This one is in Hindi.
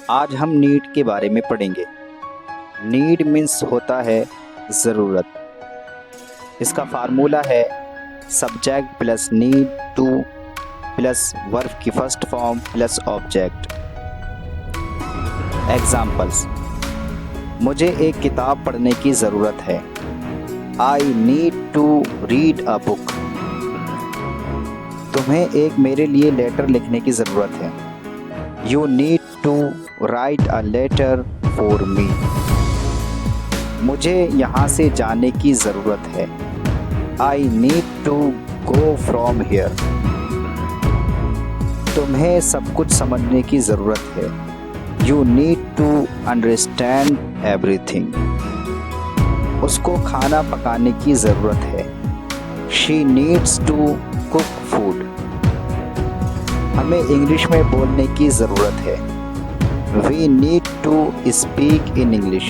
आज हम नीड के बारे में पढ़ेंगे। नीड मीन्स होता है ज़रूरत। इसका फार्मूला है subject plus need to plus verb की first form plus object. Examples: मुझे एक किताब पढ़ने की ज़रूरत है। I need to read a book. तुम्हें एक मेरे लिए लेटर लिखने की ज़रूरत है। You need to write a letter for me. मुझे यहाँ से जाने की ज़रूरत है। I need to go from here. तुम्हें सब कुछ समझने की ज़रूरत है। You need to understand everything. उसको खाना पकाने की ज़रूरत है। She needs to cook food. हमें इंग्लिश में बोलने की ज़रूरत है। We need to speak in English.